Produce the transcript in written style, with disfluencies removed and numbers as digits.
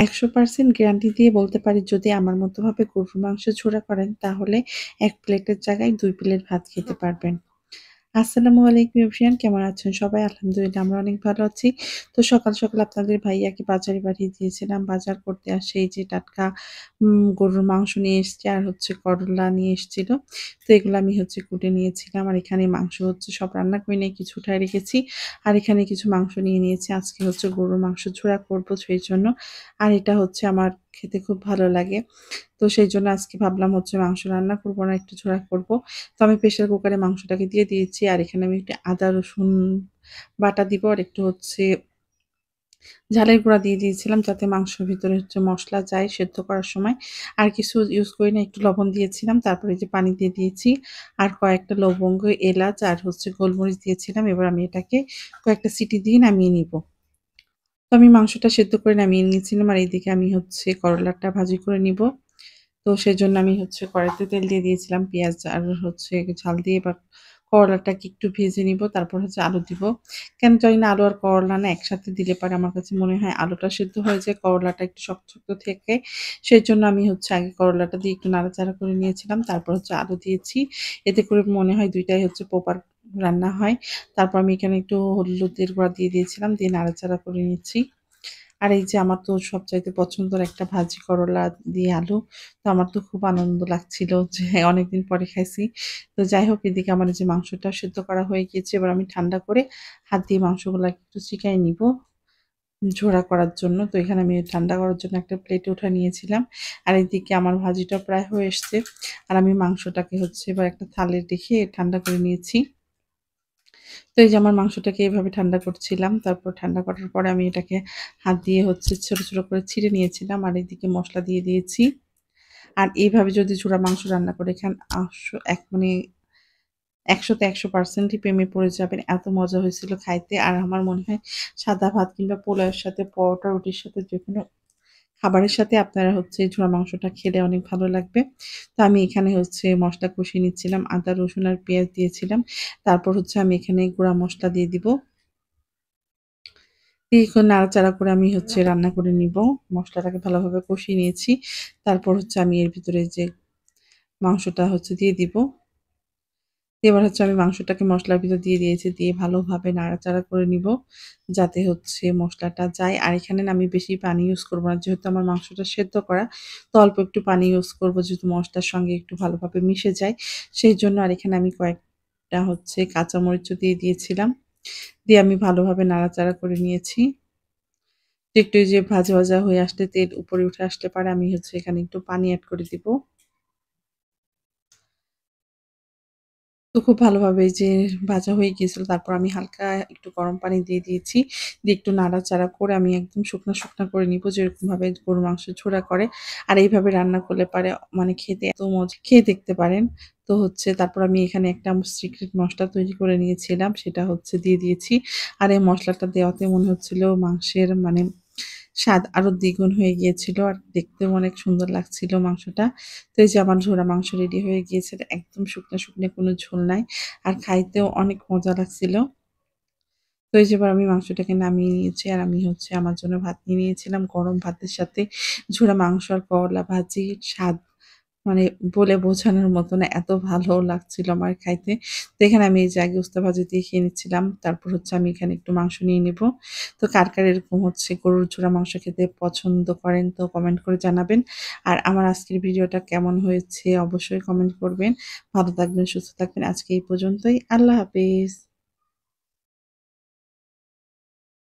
100% guarantee দিয়ে বলতে পারি যদি আমার মতো ভাবে গরুর মাংস ঝোড়া করেন তাহলে ১ প্লেটের জায়গায় ২ প্লেট ভাত খেতে পারবেন। আসসালামু আলাইকুম এভরিওয়ান, কেমন আছেন সবাই? আলহামদুলিল্লাহ আমরা অনেক ভালো আছি। তো সকাল, সকাল আপনাদের ভাইয়াকে বাজারে পাঠিয়ে দিয়েছিলাম। বাজার করতে আসে এই যে টাটকা গরুর মাংস নিয়ে এসছে আর হচ্ছে করলা নিয়ে এসছিল। তো এগুলো আমি হচ্ছে কুটে নিয়েছিলাম। আর এখানে মাংস হচ্ছে সব রান্না করে নিয়ে কিছু উঠায় রেখেছি। আর এখানে কিছু মাংস নিয়ে নিয়েছি। আজকে হচ্ছে গরুর মাংস ঝোড়া করব সেইজন্য। আর এটা হচ্ছে আমার খেতে খুব ভালো লাগে। তো সেইজন্য আজকে ভাবলাম হচ্ছে মাংস রান্না করব না, একটু ঝোড়া করব। তো আমি প্রেসার কুকারে মাংসটাকে দিয়ে দিয়েছি। আর এখানে আমি একটু আদা রসুন বাটা দিব আর একটু হচ্ছে ঝালের গুঁড়া দিয়ে দিয়েছিলাম যাতে মাংসের ভিতরে হচ্ছে মসলা যায় সেদ্ধ করার সময়। আর কিছু ইউজ করি না, একটু লবণ দিয়েছিলাম। তারপরে যে পানি দিয়ে দিয়েছি। আর কয়েকটা লবঙ্গ, এলাচ আর হচ্ছে গোলমরিচ দিয়েছিলাম। এবার আমি এটাকে কয়েকটা সিটি দিয়ে নামিয়ে নিব। তো আমি মাংসটা সেদ্ধ করে নামিয়ে নিয়েছিলাম আর এইদিকে আমি হচ্ছে করলাটা ভাজি করে নিব। তো সেজন্য আমি হচ্ছে কড়াইতে তেল দিয়ে দিয়েছিলাম। পেঁয়াজ আর হচ্ছে ঝাল দিয়ে এবার করলাটাকে একটু ভেজে নিব। তারপর হচ্ছে আলু দিব। কেন জানি না আলু আর করলা না একসাথে দিলে পরে আমার কাছে মনে হয় আলুটা সেদ্ধ হয়ে যায়, করলাটা একটু শক্ত, শক্ত থেকে। সেজন্য আমি হচ্ছে আগে করলাটা দিয়ে একটু নাড়াচাড়া করে নিয়েছিলাম। তারপর হচ্ছে আলু দিয়েছি। এতে করে মনে হয় ২ টাই হচ্ছে প্রপার রান্না হয়। তারপর আমি এখানে একটু হলুদের গুঁড়া দিয়ে দিয়েছিলাম। দিয়ে নাড়াচাড়া করে নিচ্ছি। আর এই যে আমার তো সবচাইতে পছন্দের একটা ভাজি করলা দিয়ে আলু। তো আমার তো খুব আনন্দ লাগছিল যে অনেকদিন পরে খাইছি। তো যাই হোক এদিকে আমার এই যে মাংসটা সেদ্ধ করা হয়ে গিয়েছে। এবার আমি ঠান্ডা করে হাত দিয়ে মাংসগুলা একটু চিকায় নিব ঝোড়া করার জন্য। তো এখানে আমি ঠান্ডা করার জন্য একটা প্লেটে উঠায় নিয়েছিলাম। আর এদিকে আমার ভাজিটা প্রায় হয়ে এসছে। আর আমি মাংসটাকে হচ্ছে এবার একটা থালে রেখে ঠান্ডা করে নিয়েছি। তো এই যে আমার মাংসটাকে এভাবে ঠান্ডা করছিলাম। তারপর ঠান্ডা করার পরে আমি এটাকে হাত দিয়ে হচ্ছে ছোট, ছোট করে ছিঁড়ে নিয়েছিলাম। আর এদিকে মসলা দিয়ে দিয়েছি। আর এইভাবে যদি চূড়া মাংস রান্না করে খান মানে ১০০ তে ১০০% প্রেমে পড়ে যাবেন। এত মজা হয়েছিল খাইতে। আর আমার মনে হয় সাদা ভাত কিংবা পোলাওয়ের সাথে, পরোটা, রুটির সাথে যেকোনো খাবারের সাথে আপনারা হচ্ছে ঝুরা মাংসটা খেলে অনেক ভালো লাগবে। তো আমি এখানে হচ্ছে মসলা কষিয়ে নিচ্ছিলাম। আদা, রসুন আর পেঁয়াজ দিয়েছিলাম। তারপর হচ্ছে আমি এখানে গুঁড়া মসলা দিয়ে দিব। দিয়ে একটু নাড়াচাড়া করে আমি হচ্ছে রান্না করে নিব। মসলাটাকে ভালোভাবে কষিয়ে নিয়েছি। তারপর হচ্ছে আমি এর ভিতরে যে মাংসটা হচ্ছে দিয়ে দিব। এবার হচ্ছে আমি মাংসটাকে মসলার ভিতর দিয়ে দিয়েছি। দিয়ে ভালোভাবে নাড়াচাড়া করে নিব। যাতে হচ্ছে মসলাটা যায়। আর এখানে না আমি বেশি পানি ইউজ করব না। যেহেতু আমার মাংসটা সেদ্ধ করা, তো অল্প একটু পানি ইউজ করব যেহেতু মসলার সঙ্গে একটু ভালোভাবে মিশে যায়। সেইজন্য আর এখানে আমি কয়েকটা হচ্ছে কাঁচামরিচও দিয়ে দিয়েছিলাম। দিয়ে আমি ভালোভাবে নাড়াচাড়া করে নিয়েছি। একটু এই যে ভাজা, ভাজা হয়ে আসলে তেল উপরে উঠে আসলে পারে আমি হচ্ছে এখানে একটু পানি এড করে দিব। তো খুব ভালোভাবে এই যে ভাজা হয়ে গিয়েছিল। তারপর আমি হালকা একটু গরম পানি দিয়ে দিয়েছি। দিয়ে একটু নাড়াচাড়া করে আমি একদম শুকনা, শুকনা করে নিব যেরকমভাবে গরুর মাংস ঝোড়া করে। আর এইভাবে রান্না করলে পারে মানে খেতে এত মজা, খেয়ে দেখতে পারেন। তো হচ্ছে তারপর আমি এখানে একটা সিক্রেট মসলা তৈরি করে নিয়েছিলাম। সেটা হচ্ছে দিয়ে দিয়েছি। আর এই মসলাটা দেওয়াতে মনে হচ্ছিল মাংসের মানে স্বাদ আরো দ্বিগুণ হয়ে গিয়েছিল। আর দেখতেও অনেক সুন্দর লাগছিল মাংসটা। তো এই যে আমার ঝোড়া মাংস রেডি হয়ে গিয়েছে। একদম শুকনো, শুকনো কোনো ঝোল নাই। আর খাইতেও অনেক মজা লাগছিল। তো এই যে এবার আমি মাংসটাকে নামিয়ে নিয়েছি। আর আমি হচ্ছে আমার জন্য ভাত নিয়ে নিয়েছিলাম। গরম ভাতের সাথে ঝোড়া মাংস আর করলা ভাজির স্বাদ মানে বলে বোঝানোর মতো না, এত ভালো লাগছিল আমার খাইতে। তো এখানে আমি এই যে আগে উস্তা ভাজি দিয়ে খেয়ে নিচ্ছিলাম। তারপর হচ্ছে আমি এখানে একটু মাংস নিয়ে নিব। তো কার, কার এরকম হচ্ছে গরুর ঝোড়া মাংস খেতে পছন্দ করেন তো কমেন্ট করে জানাবেন। আর আমার আজকের ভিডিওটা কেমন হয়েছে অবশ্যই কমেন্ট করবেন। ভালো থাকবেন, সুস্থ থাকবেন। আজকে এই পর্যন্তই। আল্লাহ হাফেজ।